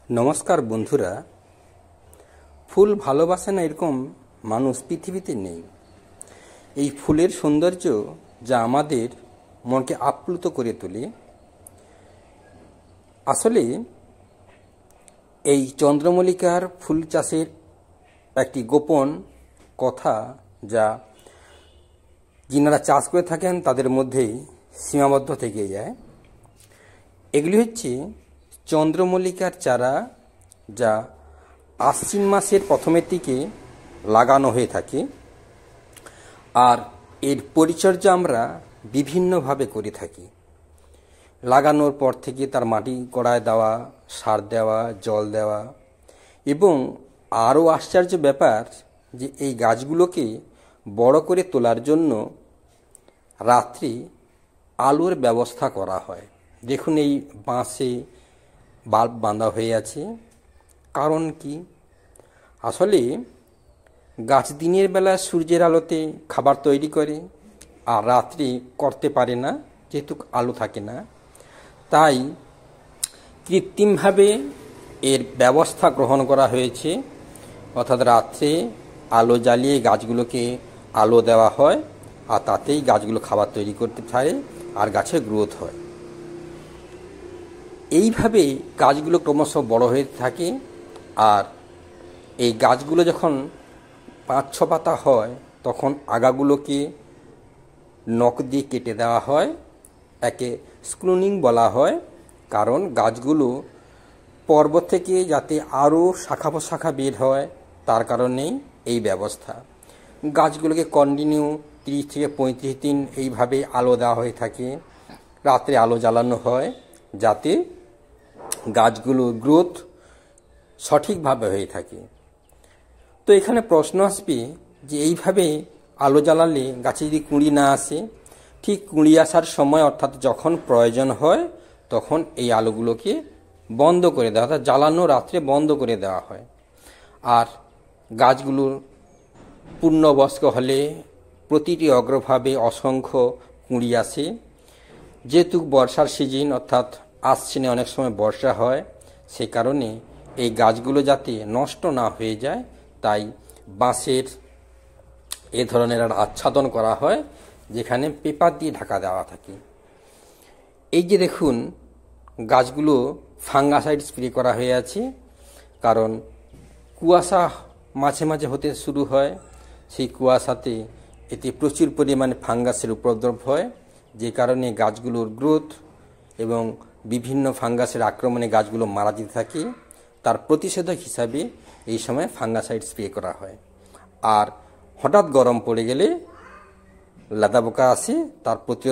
নমস্কার বন্ধুরা, ফুল ভালোবাসে না এরকম মানুষ পৃথিবীতে নেই। এই ফুলের সৌন্দর্য যা আমাদের মনকে আপ্লুত করে তোলে। আসলে এই চন্দ্রমল্লিকার ফুল চাষের একটি গোপন কথা যা যিনারা চাষ করে থাকেন তাদের মধ্যেই সীমাবদ্ধ থেকে যায়। এগুলি হচ্ছে চন্দ্রমল্লিকার চারা, যা আশ্বিন মাসের প্রথমের দিকে লাগানো হয়ে থাকে। আর এর পরিচর্যা আমরা বিভিন্নভাবে করে থাকি। লাগানোর পর থেকে তার মাটি গোড়ায় দেওয়া, সার দেওয়া, জল দেওয়া, এবং আরও আশ্চর্য ব্যাপার যে এই গাছগুলোকে বড় করে তোলার জন্য রাত্রি আলোর ব্যবস্থা করা হয়। দেখুন, এই বাঁশে বাল্ব বাঁধা হয়ে আছে। কারণ কি? আসলে গাছ দিনের বেলা সূর্যের আলোতে খাবার তৈরি করে, আর রাত্রি করতে পারে না যেহেতু আলো থাকে না। তাই কৃত্রিমভাবে এর ব্যবস্থা গ্রহণ করা হয়েছে, অর্থাৎ রাত্রে আলো জ্বালিয়ে গাছগুলোকে আলো দেওয়া হয়, আর তাতেই গাছগুলো খাবার তৈরি করতে পারে আর গাছের গ্রোথ হয়। এইভাবে গাছগুলো ক্রমশ বড় হয়ে থাকে। আর এই গাছগুলো যখন 5-6 পাতা হয় তখন আগাগুলোকে নখ দিয়ে কেটে দেওয়া হয়। একে স্ক্রুনিং বলা হয়, কারণ গাছগুলো পর্বত থেকে যাতে আরও শাখা প্রশাখা বের হয় তার কারণেই এই ব্যবস্থা। গাছগুলোকে কন্টিনিউ 30 থেকে 35 দিন এইভাবে আলো দেওয়া হয়ে থাকে। রাত্রে আলো জ্বালানো হয় যাতে গাছগুলোর গ্রোথ সঠিকভাবে হয়ে থাকে। তো এখানে প্রশ্ন আসবে যে এইভাবে আলো জ্বালালে গাছে যদি কুঁড়ি না আসে, ঠিক কুঁড়ি আসার সময় অর্থাৎ যখন প্রয়োজন হয় তখন এই আলোগুলোকে বন্ধ করে দেওয়া, অর্থাৎ জ্বালানো রাত্রে বন্ধ করে দেওয়া হয়। আর গাছগুলোর পূর্ণবয়স্ক হলে প্রতিটি অগ্রভাবে অসংখ্য কুঁড়ি আসে। যেহেতু বর্ষার সিজন, অর্থাৎ আশ্বিনে অনেক সময় বর্ষা হয়, সে কারণে এই গাছগুলো যাতে নষ্ট না হয়ে যায় তাই বাঁশের এ ধরনের আচ্ছাদন করা হয়, যেখানে পেপার দিয়ে ঢাকা দেওয়া থাকে। এই যে দেখুন, গাছগুলো ফাঙ্গাসাইড স্প্রে করা হয়ে আছে, কারণ কুয়াশা মাঝে মাঝে হতে শুরু হয়। সেই কুয়াশাতে এতে প্রচুর পরিমাণে ফাঙ্গাসের উপদ্রব হয়, যে কারণে গাছগুলোর গ্রোথ এবং বিভিন্ন ফাঙ্গাসের আক্রমণে গাছগুলো মারা যেতে থাকে। তার প্রতিষেধক হিসাবে এই সময় ফাঙ্গাসাইড স্প্রে করা হয়। আর হঠাৎ গরম পড়ে গেলে লাদা পোকা আসে, তার প্রতি